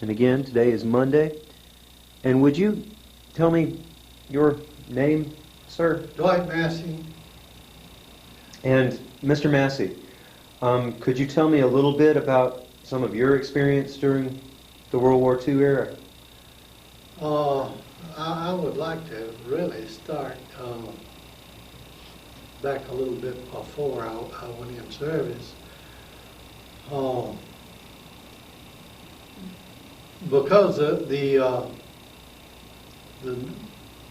And again, today is Monday. And would you tell me your name, sir? Dwight Massey. And Mr. Massey, could you tell me a little bit about some of your experience during the World War II era? I would like to really start back a little bit before I went in service. Because of the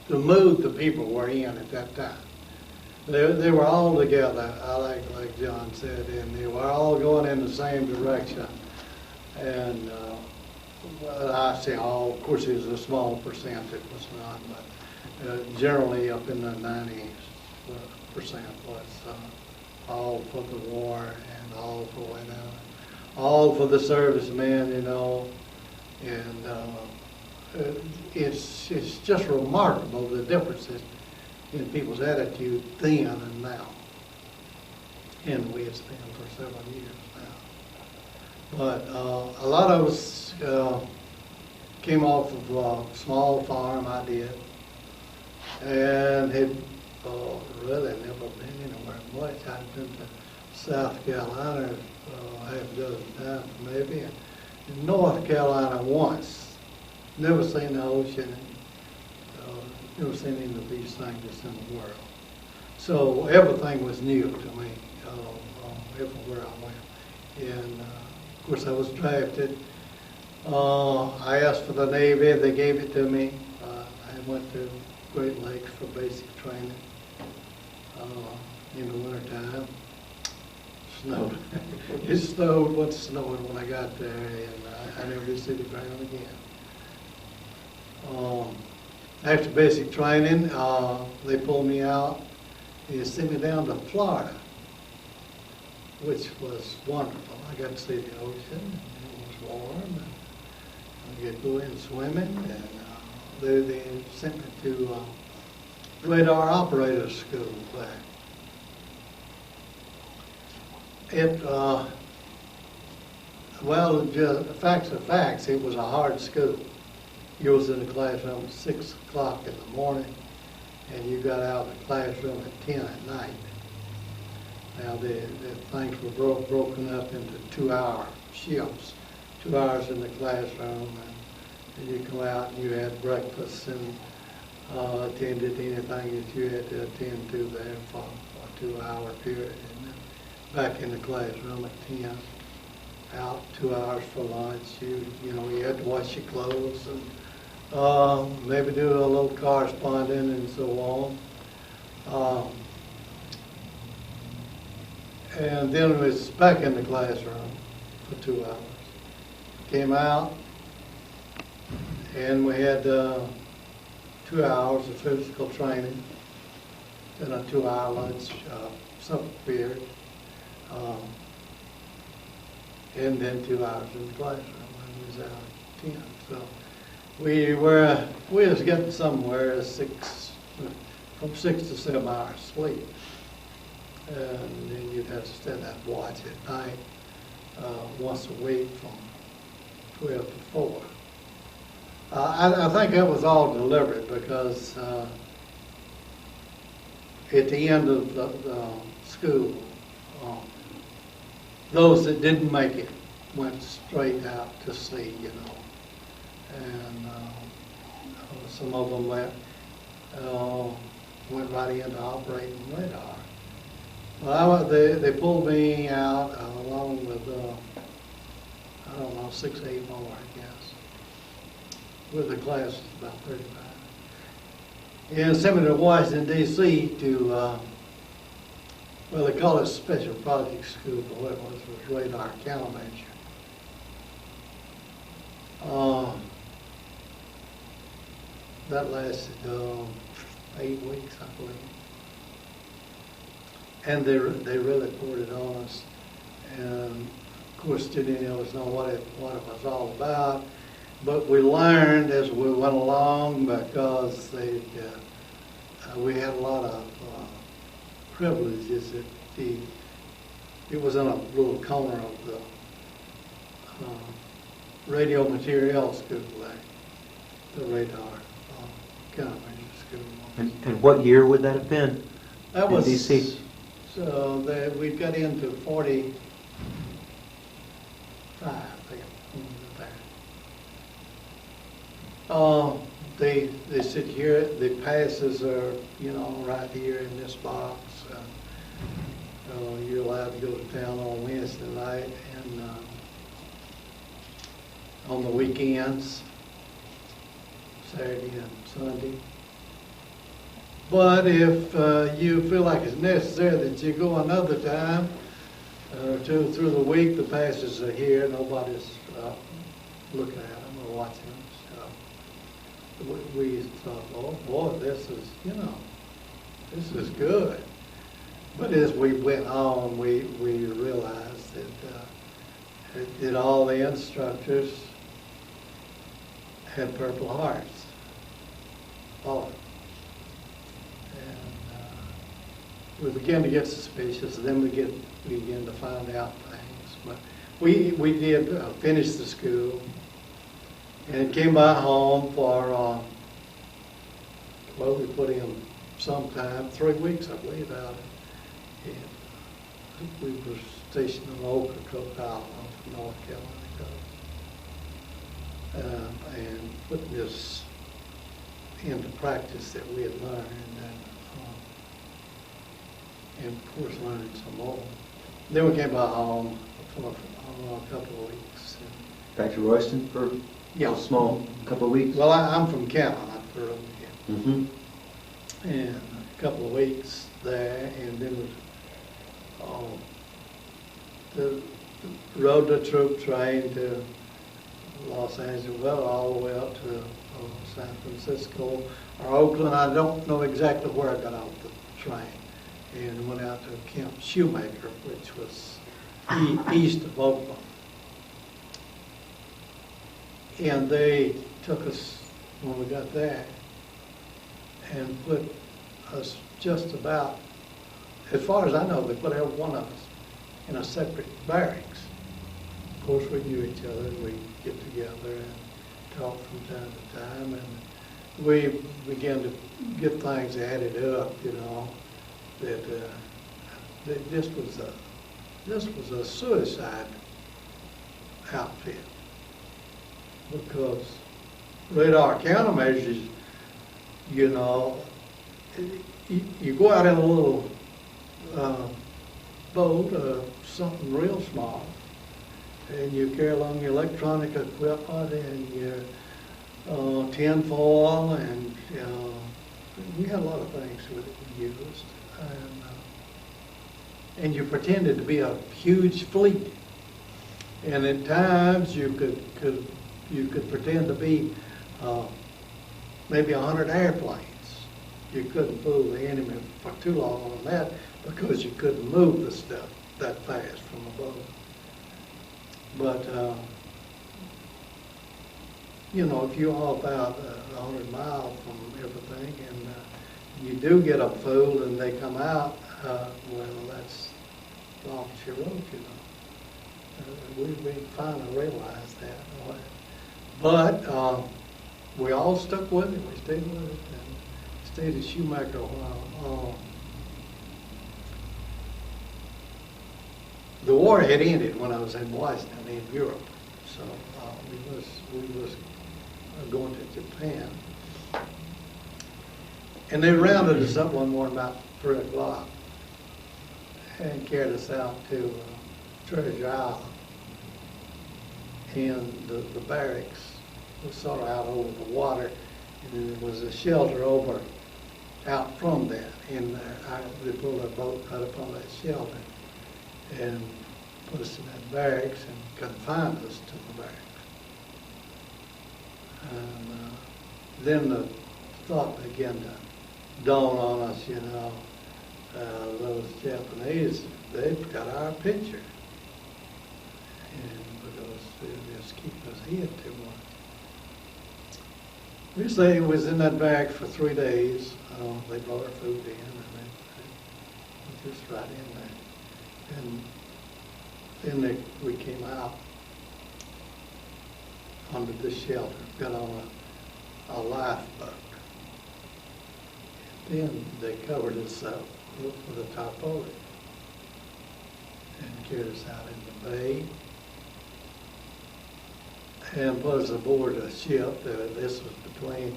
mood the people were in at that time. They were all together, like John said, and they were all going in the same direction. And well, I say all, of course it was a small percent, it was not, but generally up in the 90% was all for the war and all for, all for the servicemen, and it's just remarkable the differences in people's attitude then and now. And the way it's been for several years now. But a lot of us came off of a small farm, I did, and had really never been anywhere much. I'd been to South Carolina half a dozen times maybe, and North Carolina once. Never seen the ocean, never seen any of these things that's in the world. So everything was new to me, everywhere I went. And of course I was drafted. I asked for the Navy, they gave it to me. I went to Great Lakes for basic training in the wintertime. Snowed. It snowed, what's snowing when I got there, and I never did see the ground again. After basic training, they pulled me out and sent me down to Florida, which was wonderful. I got to see the ocean, and it was warm, and I got to go in swimming, and they sent me to radar operator school there. Well, just facts are facts, it was a hard school. You was in the classroom at 6 o'clock in the morning, and you got out of the classroom at 10 at night. Now, the things were broken up into 2-hour shifts, 2 hours in the classroom, and you come out and you had breakfast and attended anything that you had to attend to there for a 2-hour period. And then back in the classroom at 10, out 2 hours for lunch. You had to wash your clothes and maybe do a little corresponding and so on. And then it was back in the classroom for 2 hours. Came out, and we had 2 hours of physical training, then a 2-hour lunch supper period, and then 2 hours in the classroom, and we was out at 10. So we was getting somewhere from 6 to 7 hours sleep. And then you'd have to stand that watch at night once a week from 12 to 4. I think that was all deliberate because at the end of the school, those that didn't make it went straight out to sea, and some of them went right into operating radar. Well, they pulled me out along with, 6 or 8 more, I guess, with the class of about 35. And sent me to Washington, D.C. to, they call it Special Projects School, but what it was radar countermeasure. That lasted 8 weeks, I believe. And they really poured it on us, and of course didn't any of us know what it was all about, but we learned as we went along because we had a lot of privileges. It was in a little corner of the radio materiel school there, the radar countermeasure school. And what year would that have been? That in was DC? So we got into 45, I think, when we were there. They sit here. The passes are, right here in this box. You're allowed to go to town on Wednesday night and on the weekends, Saturday and Sunday. But if you feel like it's necessary that you go another time or two through the week, the passes are here. Nobody's looking at them or watching them. So we thought, oh boy, this is good. But as we went on, we realized that all the instructors had Purple Hearts. All of them. And we began to get suspicious, and then we began to find out things. But we did finish the school, and came back home for, we put in sometime, 3 weeks, I believe, out. And we were stationed in Ocracoke Island off North Carolina coast, and putting this into practice that we had learned, and of course learning some more. Then we came back home for a couple of weeks. Back to Royston for a small couple of weeks? Well, I'm from Canton, I grew up in Mm-hmm. and a couple of weeks there, and then rode the troop train to Los Angeles, all the way up to San Francisco or Oakland. I don't know exactly where I got off the train, and went out to Camp Shoemaker, which was east of Oakland. And they took us, when we got there, and put us just about, as far as I know, they put every one of us in a separate barracks. Of course, we knew each other, and we'd get together and talk from time to time, and we began to get things added up, that this was a suicide outfit, because radar countermeasures, you go out in a little boat, something real small, and you carry along your electronic equipment and your tin foil, and we had a lot of things that we used, and you pretended to be a huge fleet, and at times you could pretend to be maybe 100 airplanes. You couldn't fool the enemy for too long on that, because you couldn't move the stuff that fast from a boat. But, if you hop out 100 miles from everything, and you do get a fool and they come out, well, that's long as you wrote, we finally realized that. But we all stuck with it. We stayed with it, and stayed at Shoemaker a while. The war had ended when I was in Washington, in Europe, so we was going to Japan, and they rounded us up one morning about 3 o'clock and carried us out to Treasure Island, and the barracks was sort of out over the water, and there was a shelter over out from that, and they pulled our boat right up on that shelter and put us in that barracks and confined us to the barracks. And then the thought began to dawn on us, those Japanese, they've got our picture, and because they just keep us here too much. We stayed, was in that barracks for 3 days. They brought our food in, and they just right in there. And then we came out, under the shelter, got on a lifeboat. Then they covered us up with a tarpaulin and carried us out in the bay and put us aboard a ship. This was between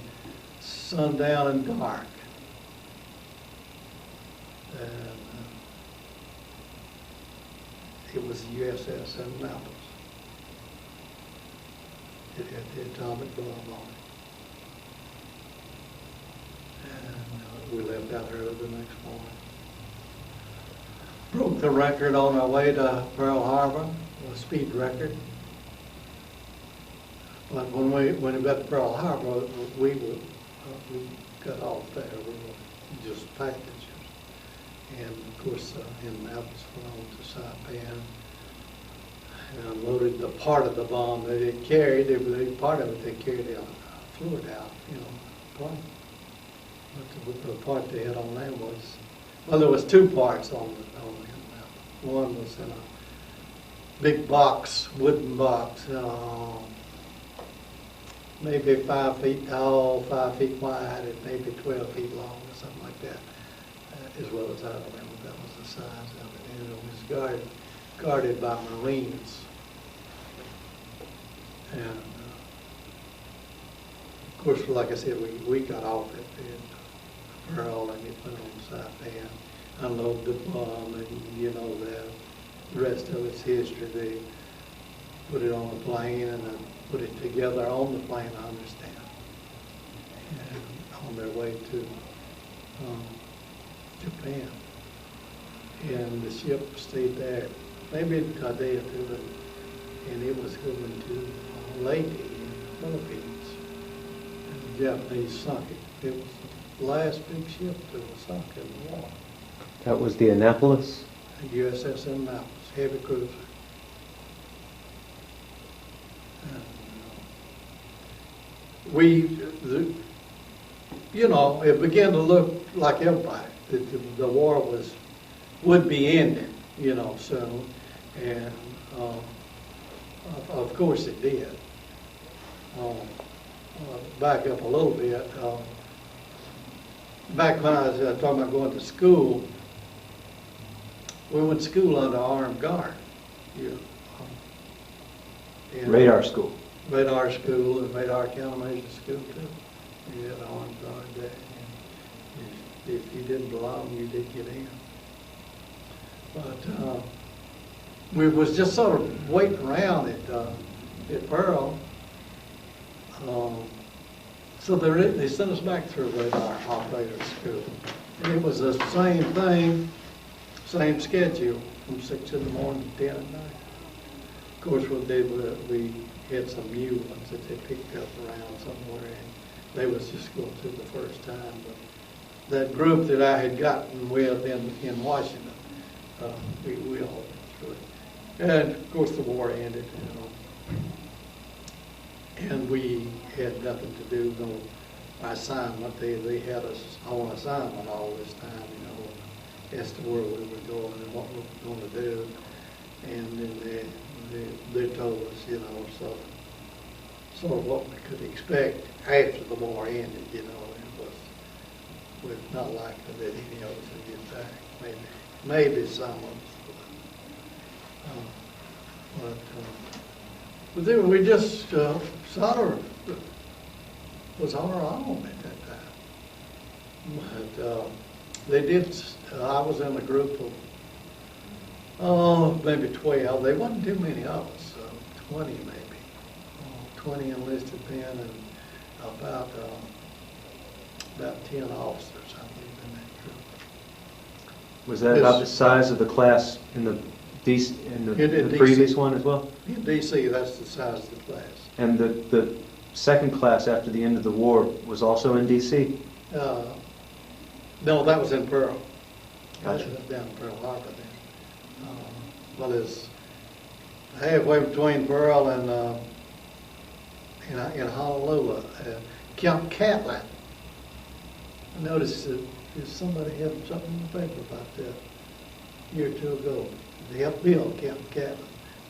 sundown and dark. And it was the USS Annapolis. It had the atomic bomb on it. And we left out early the next morning. Broke the record on our way to Pearl Harbor, a speed record. But when we got to Pearl Harbor, we got off there. We were just passengers. And of course, Annapolis went on to Saipan and unloaded the part of the bomb that it carried. Part of it they carried out, flew it out, plane. But the part they had on there was, well, there was two parts on the Annapolis. One was in a big box, wooden box, maybe 5 feet tall, 5 feet wide, and maybe 12 feet long or something like that. As well as I remember, that was the size of it. And it was guarded by Marines. And of course, like I said, we got off at Pearl and it went on Saipan, unloaded the bomb, and the rest of its history. They put it on the plane and put it together on the plane, I understand, and on their way to Japan. And the ship stayed there maybe a day or two, and it was going to Leyte in the Philippines. And the Japanese sunk it. It was the last big ship that was sunk in the war. That was the Annapolis? The USS Annapolis, heavy cruiser. And it began to look like everybody. The war would be ending, soon, and of course it did. Back up a little bit. Back when I was talking about going to school, we went to school under armed guard. Radar school. Radar school and radar countermeasure school too. You had armed guard there. And if you didn't belong, you did get in. But we was just sort of waiting around at Pearl. So they sent us back through radar operator school. And it was the same thing, same schedule, from 6 in the morning to 10 at night. Of course, what they did, we had some new ones that they picked up around somewhere, and they was just going through the first time. But that group that I had gotten with in Washington, we all went through it. And of course, the war ended, and we had nothing to do, no assignment. They had us on assignment all this time, as to where we were going and what we were going to do. And then they told us, sort of what we could expect after the war ended, It was not likely that any of us would get back. Maybe some of us. But then we just sort of was on our own at that time. But they did. I was in a group of maybe 12. There wasn't too many of us, 20 maybe. 20 enlisted men and about 10 officers, I believe, in that group. Was that about the size of the class in the previous one as well? In D.C., that's the size of the class. And the second class after the end of the war was also in D.C.? No, that was in Pearl. Gotcha. That was down in Pearl Harbor then. Well, it's halfway between Pearl and in Honolulu, Camp Catlin. I noticed that somebody had something in the paper about that a year or two ago. They helped build Camp Catlin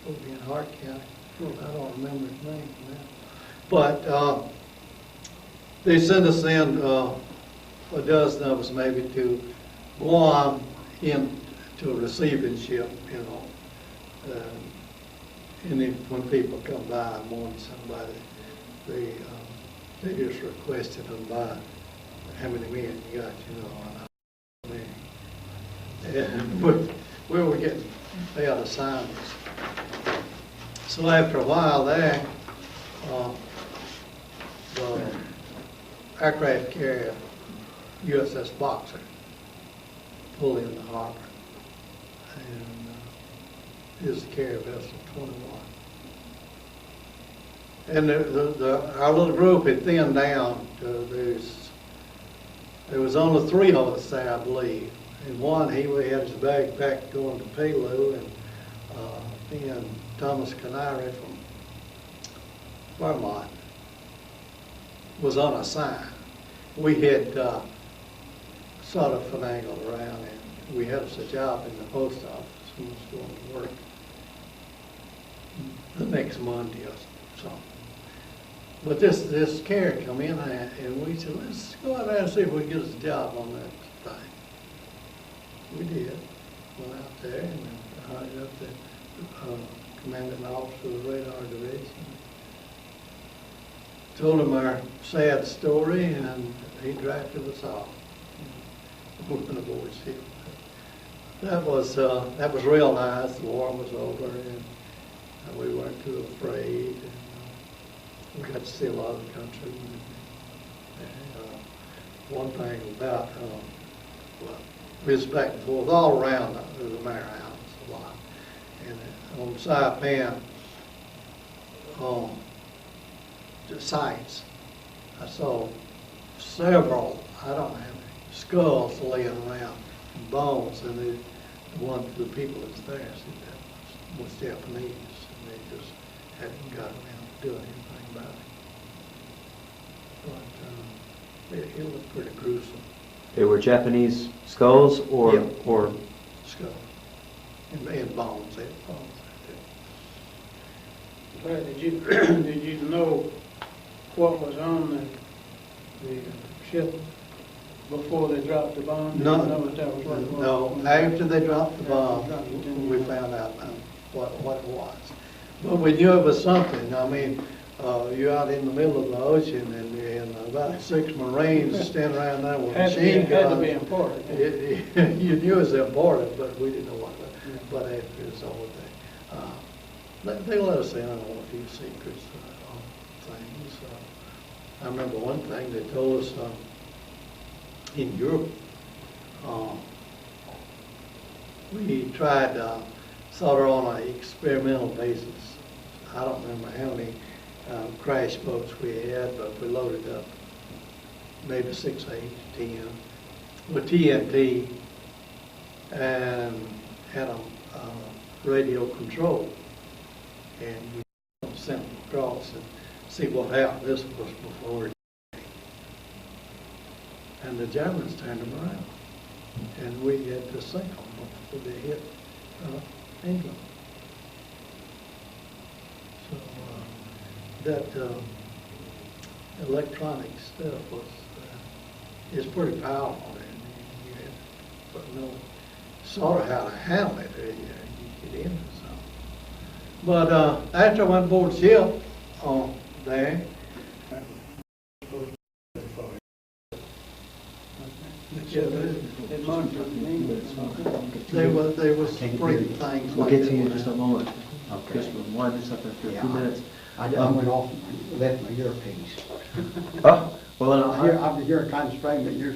over in Hart County. I don't remember his name now. But they sent us in, a dozen of us maybe, to Guam to a receiving ship, you know. And then when people come by and want somebody, they just requested them by how many men you got, you know, and we were getting out assignments. So after a while there, the aircraft carrier USS Boxer pulled in the harbor, and it was the carrier vessel 21. And our little group had thinned down. There was only 3 of us there, I believe. And one, he had his bag packed going to Pelu, and then Thomas Canary from Vermont was on a sign. We had sort of finagled around, and we had us a job in the post office. We was going to work the next Monday or something. But this carrier come in, and we said, let's go out there and see if we can get us a job on that thing. We did. Went out there and hired up the commanding officer of the radar division. Told him our sad story, and he drafted us off. We went aboard ship. That was real nice. The war was over, and we weren't too afraid. And, we got to see a lot of the country. And, one thing about, we was back and forth all around the Mare Islands a lot. And on Saipan, the sites, I saw several, I don't know how many, skulls laying around, and bones, and the people that's there said that was Japanese, and they just hadn't got around to doing anything about it. But it looked pretty gruesome. They were Japanese skulls, or Yeah. or Skulls and bones. They had bones there too. Did you know what was on the ship before they dropped the bomb? Did No, you know that was what it was? no. After they dropped the bomb, we found out what it was. But we knew it was something. I mean, you're out in the middle of the ocean, and about 6 Marines standing around there with machine guns. Had to be important. You knew it was important, but we didn't know what. But after it's over, they let us in on a few secrets on things. I remember one thing they told us in Europe. We tried sort of on an experimental basis. I don't remember how many crash boats we had, but we loaded up maybe 6, 8, 10 with TNT and had them radio control, and we sent them across and see what happened. This was before, and the Germans turned them around, and we had to sink them before they hit England. So that electronic stuff is pretty powerful, and you have to know sort of how to handle it. You get into something. But after I went aboard the ship there, there was three things. We'll like get that to you in went just a out. moment. Okay. Just wind this up after a few Yeah. minutes. I went off and left my earpiece. Oh, well, then I'm here kind of strange, but you're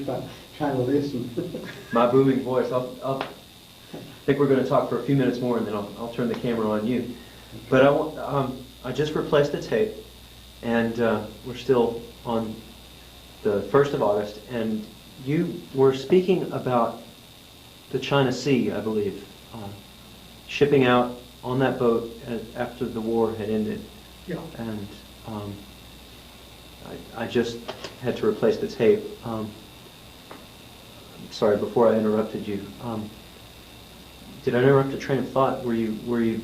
trying to listen. my booming voice. I think we're going to talk for a few minutes more, and then I'll turn the camera on you. But I just replaced the tape, and we're still on the 1st of August, and you were speaking about the China Sea, I believe, shipping out on that boat after the war had ended. Yeah. And I just had to replace the tape. Sorry, before I interrupted you. Did I interrupt a train of thought? Were you?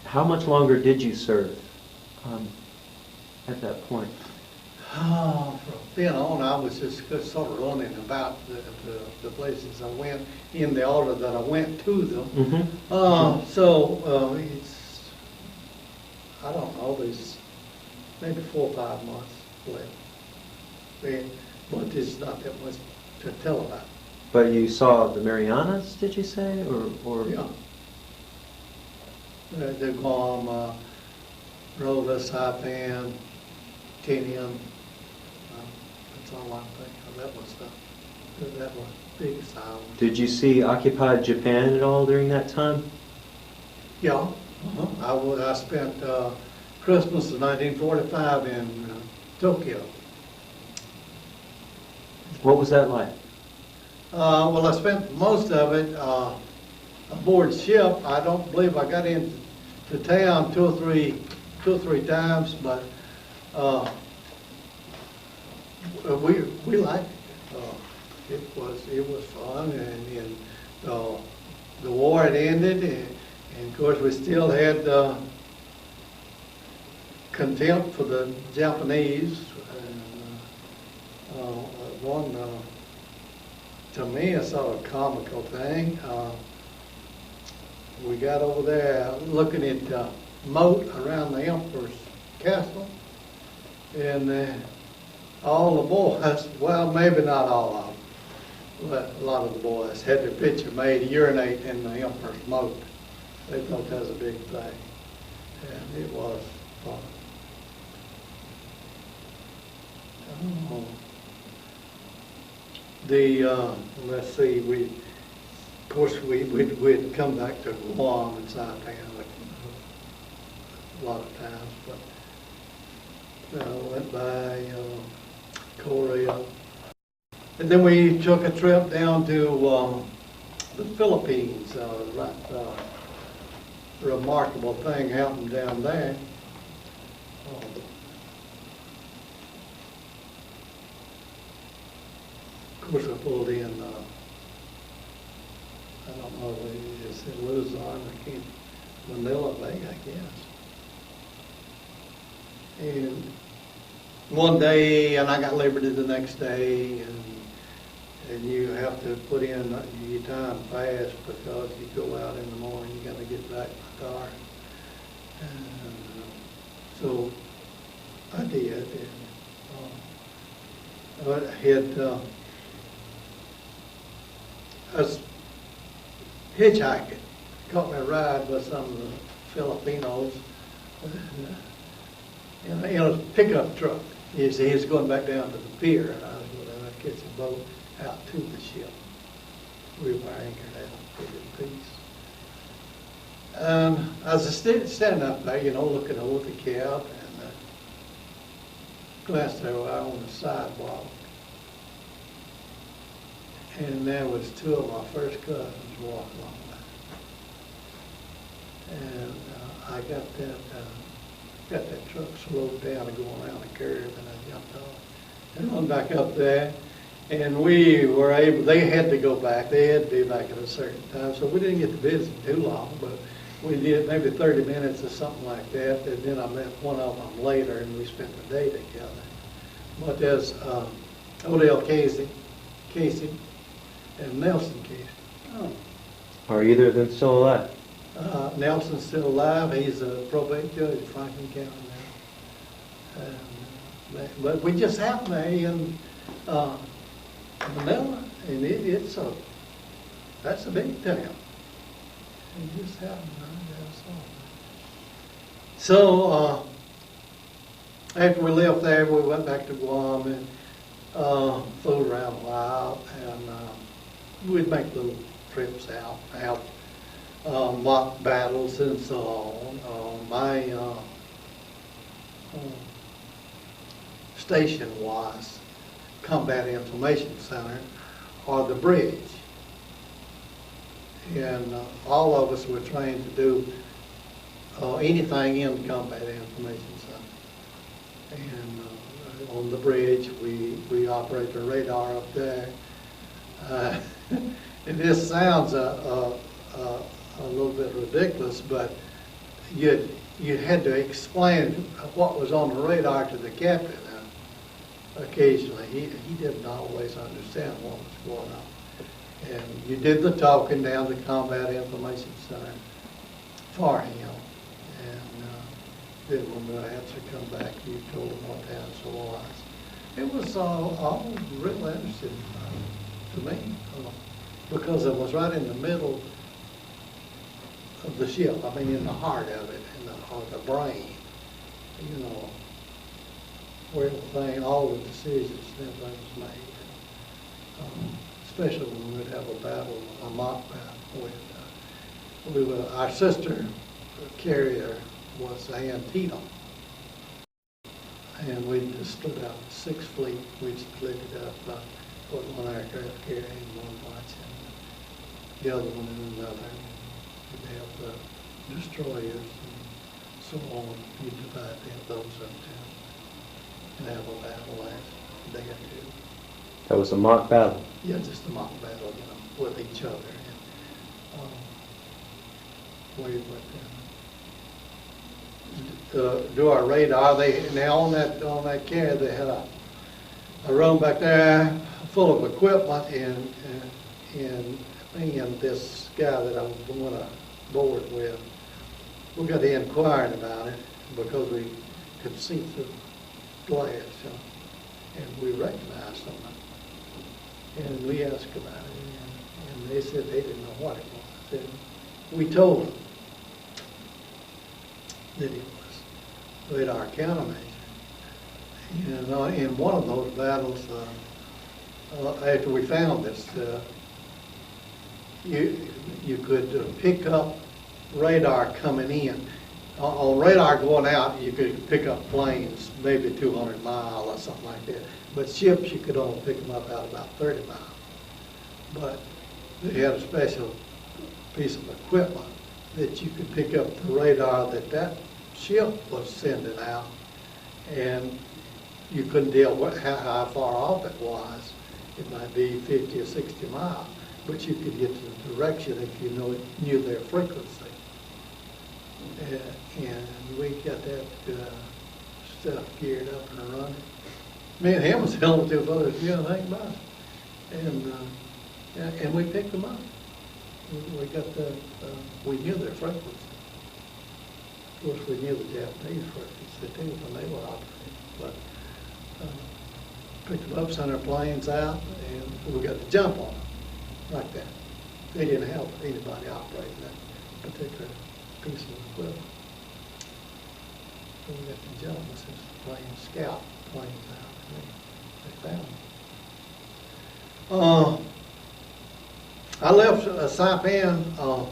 How much longer did you serve? at that point? From then on, I was just sort of running about the places I went in the order that I went to them. It's, I don't know, there's maybe 4 or 5 months left. But there's not that much to tell about. But you saw the Marianas, did you say, or? Yeah. The Guam, Rota, Saipan, Tinian. That's all I think of. That was big island. Did you see occupied Japan at all during that time? Yeah. I spent Christmas of 1945 in Tokyo. What was that like? Well, I spent most of it aboard ship. I don't believe I got into town two or three times, but we liked it. It was fun, and the war had ended, and of course we still had contempt for the Japanese. One, to me, a sort of comical thing. We got over there looking at moat around the Emperor's castle, and all the boys, well, maybe not all of them, but a lot of the boys had their picture made urinate in the Emperor's moat. They thought that was a big thing, and it was fun. Let's see, we'd come back to Guam and Saipan a lot of times, but went by Korea. And then we took a trip down to the Philippines. Remarkable thing happened down there. Of course, I pulled in, I don't know, it's in Luzon, Manila Bay, I guess. And one day, and I got liberty the next day, and you have to put in your time fast because you go out in the morning, you got to get back by dark. And so I did. And I had I was hitchhiking, caught me a ride by some of the Filipinos in a pickup truck. He was going back down to the pier, and I was going to catch a boat out to the ship. We were anchored out pretty in peace. And I was standing up there, looking over the cab, and glanced over on the sidewalk. And there was 2 of my first cousins walking along there. And I got that truck slowed down and going around the curve, and I jumped off and run back up there. And we were able, they had to go back. They had to be back at a certain time. So we didn't get to visit too long, but we did maybe 30 minutes or something like that. And then I met one of them later, and we spent the day together. But there's Odell Casey, and Nelson Casey. Oh. Are either of them still alive? Nelson's still alive. He's a probate judge in Franklin County now. But we just happened there in Manila, and that's a big town. It just happened there. So after we left there, we went back to Guam and flew around a while, and we'd make little trips out, mock battles and so on. My station was Combat Information Center, or the bridge. And all of us were trained to do anything in the Combat Information Center. And on the bridge, we operate the radar up there. And this sounds a little bit ridiculous, but you'd you had to explain what was on the radar to the captain. Occasionally, he didn't always understand what was going on. And you did the talking down the Combat Information Center for him. And then when the answer come back, you told him what the answer was. It was all real interesting to me because it was right in the middle of the ship. I mean, in the heart of it, or the brain, you know, where everything, all the decisions and everything was made. Especially when we would have a battle, a mock battle. Our sister carrier was the Antietam. And we just split out 6 fleet. We'd split it up, put one aircraft carrier in one bunch and the other one in another. We'd have the destroyers and so on. You'd divide those up too. And have a battle last day or two. That was a mock battle. Yeah, just a mock battle, you know, with each other. And we would do our radar. Now on that carrier, they had a room back there full of equipment, and me and this guy that I was going aboard with, we got to inquiring about it because we could see through glass, and we recognized something. And we asked about it, and they said they didn't know what it was. And we told them that it was radar countermeasure. And in one of those battles, after we found this, you could pick up radar coming in. On radar going out, you could pick up planes, maybe 200 miles or something like that. But ships, you could only pick them up out about 30 miles. But they had a special piece of equipment that you could pick up the radar that ship was sending out, and you couldn't tell how far off it was. It might be 50 or 60 miles, but you could get to the direction if you knew their frequency. And we got that stuff geared up and running. Me and him was held to others knew anything about it. And we picked them up. We got we knew their frequency. Of course, we knew the Japanese frequency too when they were operating. But picked them up, sent our planes out, and we got to jump on them like that. They didn't have anybody operating that particular piece of equipment. So we got to jump since the plane scout planes out. They found them. I left Saipan on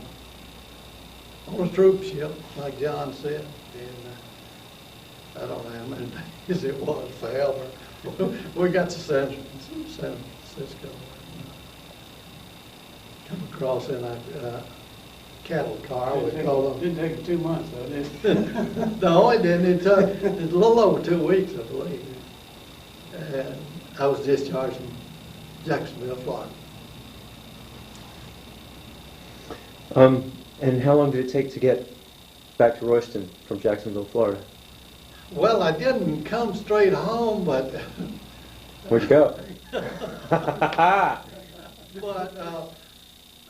a troop ship, like John said, and I don't know how many days it was, forever. We got to San Francisco. Come across in a cattle car. We call them. Didn't take 2 months, though, did it? No, it didn't. It took a little over 2 weeks, I believe. And I was discharged from Jacksonville, Florida. And how long did it take to get back to Royston from Jacksonville, Florida? Well, I didn't come straight home, but... Where'd you go? But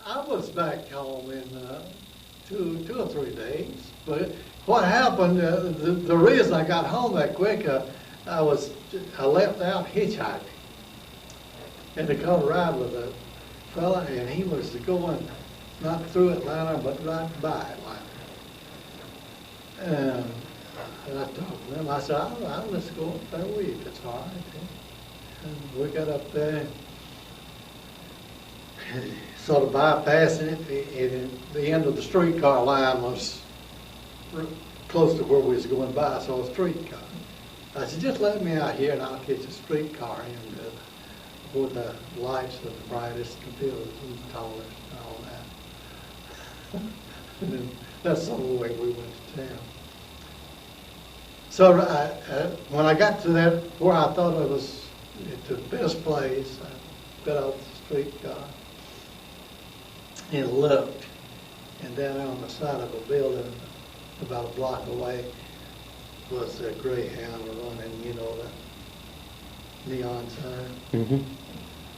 I was back home in 2 or 3 days. But what happened, the reason I got home that quick, I left out hitchhiking. And I caught a ride with a fella, and he was going not through Atlanta, but right by Atlanta. And I talked to him. I said, let's go up there with you, if it's all right. And we got up there, sort of bypassing it, and the end of the streetcar line was close to where we was going by, so a streetcar. I said, just let me out here and I'll catch a streetcar in where the lights are the brightest, the buildings and the tallest and all that. And then that's the way we went to town. So when I got to that, where I thought it was the best place, I got off the streetcar and looked, and down on the side of a building, about a block away was a Greyhound running, you know, that neon sign. Mm-hmm.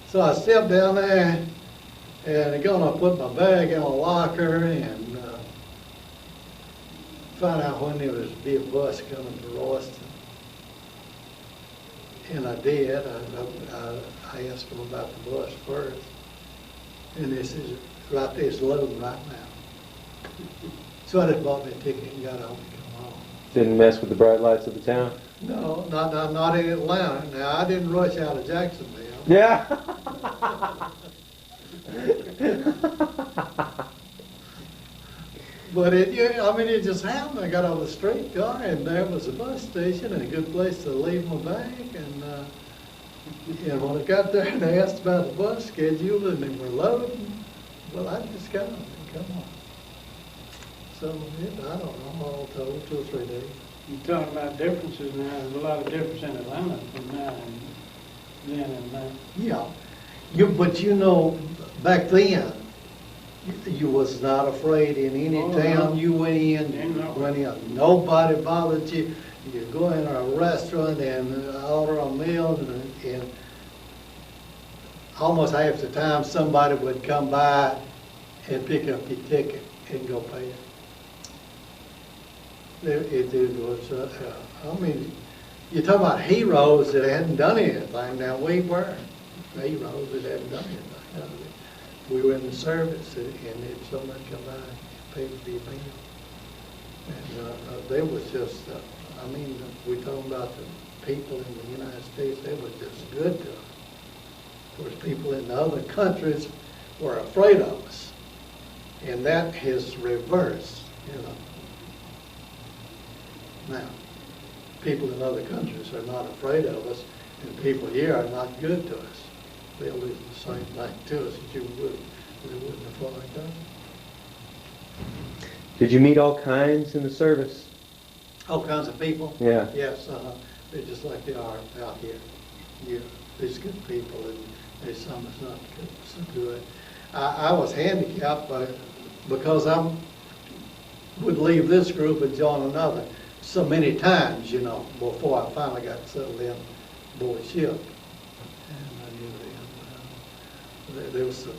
So I stepped down there and gonna put my bag in a locker and find out when there was be a bus coming to Royston. And I did. I asked them about the bus first. And they said, right there, it's loading right now. So I just bought me a ticket and got on and come home. Didn't mess with the bright lights of the town? No, not in Atlanta. Now, I didn't rush out of Jacksonville. Yeah. But it just happened. I got on the streetcar, and there was a bus station and a good place to leave my bag. And when I got there, they asked about the bus schedule, and they were loading. Well, I just got on and come on. So, I don't know, all told, 2 or 3 days. You're talking about differences now. There's a lot of difference in Atlanta from now and then and now. Yeah. But you know, back then, you was not afraid in any town you went in. Nobody bothered you. You go in a restaurant and order a meal, and almost half the time somebody would come by and pick up your ticket and go pay it. It was, I mean, you talk about heroes that hadn't done anything. Now, we were heroes that hadn't done anything. We were in the service, and if somebody come by and paid for your meal. And they was just, I mean, we talking about the people in the United States, they was just good to us. Of course, people in the other countries were afraid of us. And that is reversed, you know. Now, people in other countries are not afraid of us, and people here are not good to us. They'll do the same thing to us as you would. We wouldn't have followed them. Did you meet all kinds in the service? All kinds of people? Yeah. Yes, they're just like they are out here. Yeah, there's good people, and there's some that's not good, so good. I was handicapped because I would leave this group and join another so many times, you know, before I finally got settled in aboard ship. And I knew them. There was some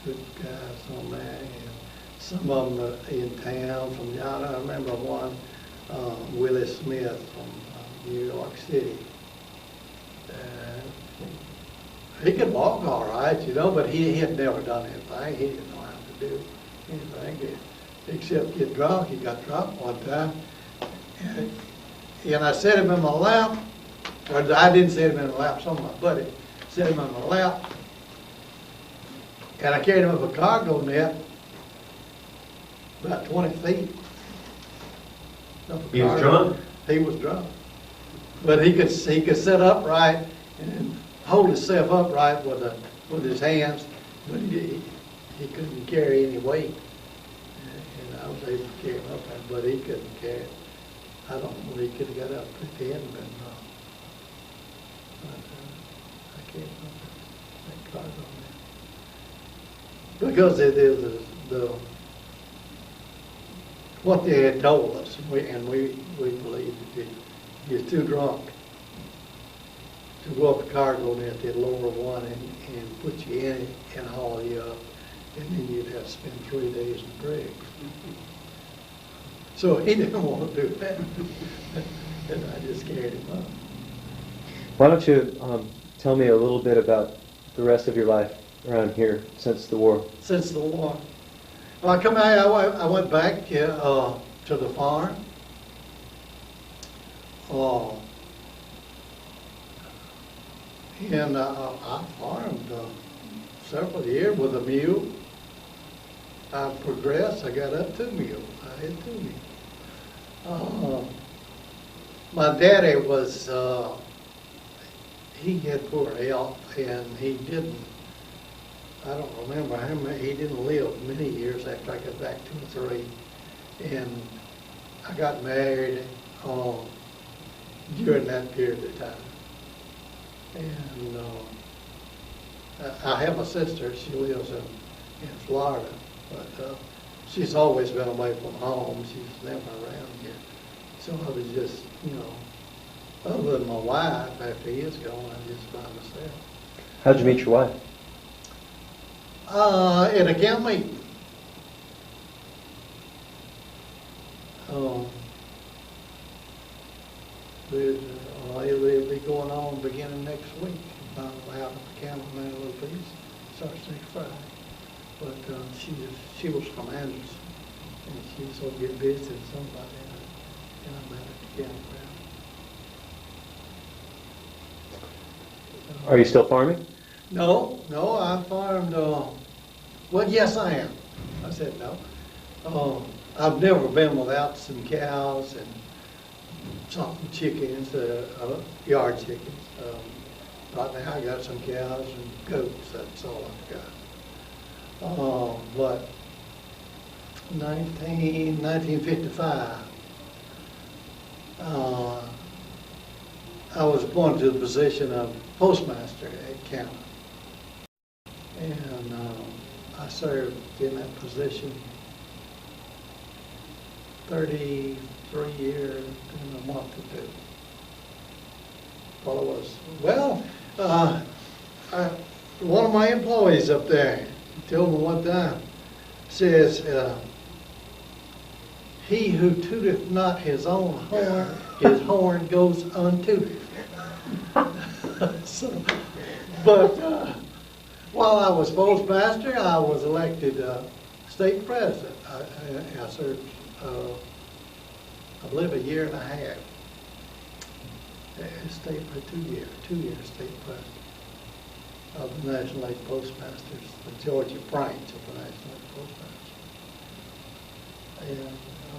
good guys on there, and some of them in town from down. I remember one, Willie Smith from New York City. He could walk all right, you know, but he had never done anything. He didn't know how to do anything except get drunk. He got drunk one time. And I set him in my lap, or I didn't set him in my lap, some of my buddies set him in my lap, and I carried him up a cargo net about 20 feet. He was drunk? He was drunk. But he could sit upright and hold himself upright with his hands, but he couldn't carry any weight. And I was able to carry him up, but he couldn't carry it. I don't know, he could have got up if he hadn't been drunk. But I can't remember that cargo net. Because the what they had told us, and we believed that you're too drunk to go up a cargo net, they'd lower one and put you in it and haul you up, and then you'd have to spend 3 days in the brig. So he didn't want to do that, and I just carried him up. Why don't you tell me a little bit about the rest of your life around here since the war? Since the war. Well, I went back to the farm. And I farmed several years with a mule. I progressed. I got up 2 mules. I had 2 mules. My daddy was, he had poor health, and he didn't, I don't remember how many, he didn't live many years after I got back, 2 or 3. And I got married during that period of time. And I have a sister. She lives in Florida, but she's always been away from home. She's never around here. So I was just, other than my wife, after he is gone, I just by myself. How'd you meet your wife? At a camp meeting. It'll be going on beginning next week. Out at the camp in Little Piece. Starts next Friday. But she was from Athens, and she was going to get visited somebody, and I met at the campground. Are you still farming? No, I farmed, well, yes, I am. I said no. I've never been without some cows and some chickens, yard chickens. Right now I got some cows and goats, that's all I've got. But 1955, I was appointed to the position of postmaster at county. And I served in that position 33 years and a month or two. One of my employees up there told me one time, says, he who tooteth not his own horn, his horn goes untooted. While I was postmaster, I was elected state president. I served, I believe, a year and a half. State for 2 years, 2 years state president of the National League Postmasters, the Georgia branch of the National League Postmasters. And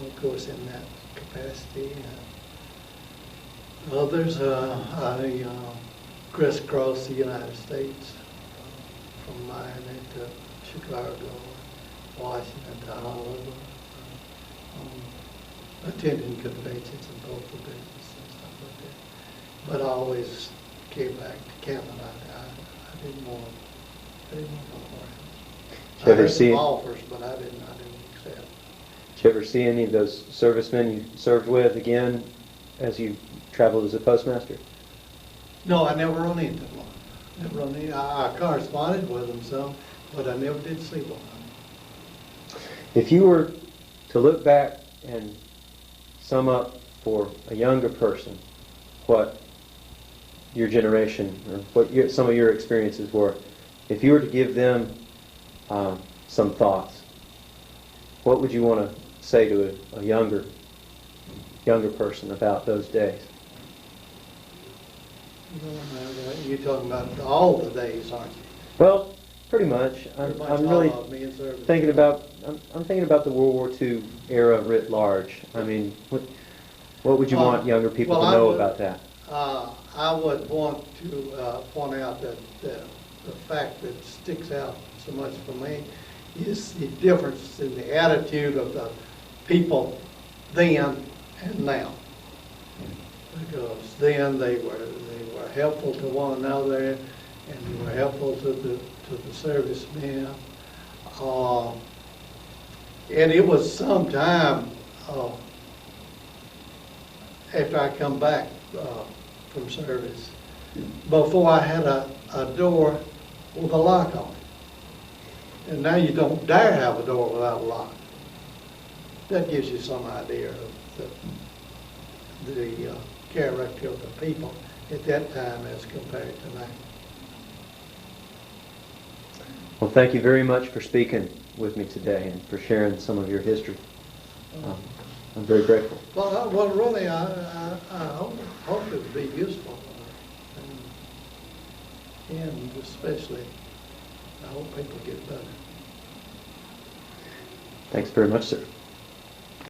of course, in that capacity, others, I crisscrossed the United States from Miami to Chicago, Washington to Honolulu, attending conventions and both the business and stuff like that. But I always came back to Canada. I didn't want to go around. I had some offers, but I didn't accept. Did you ever see any of those servicemen you served with again as you traveled as a postmaster? No, I never run into one. I corresponded with them some, but I never did see one. If you were to look back and sum up for a younger person what your generation or what some of your experiences were, if you were to give them some thoughts, what would you want to say to a younger person about those days? You're talking about all the days, aren't you? Well, pretty much. I'm really thinking about. I'm thinking about the World War II era writ large. I mean, what would you want younger people to know about that? I would want to point out that the fact that sticks out so much for me is the difference in the attitude of the people then and now. Because then they were helpful to one another, and they were helpful to the servicemen. And it was some time after I come back from service before I had a door with a lock on it. And now you don't dare have a door without a lock. That gives you some idea of the character of the people at that time as compared to now. Well, thank you very much for speaking with me today and for sharing some of your history. I'm very grateful. Well, really, I hope it would be useful, and especially, I hope people get better. Thanks very much, sir.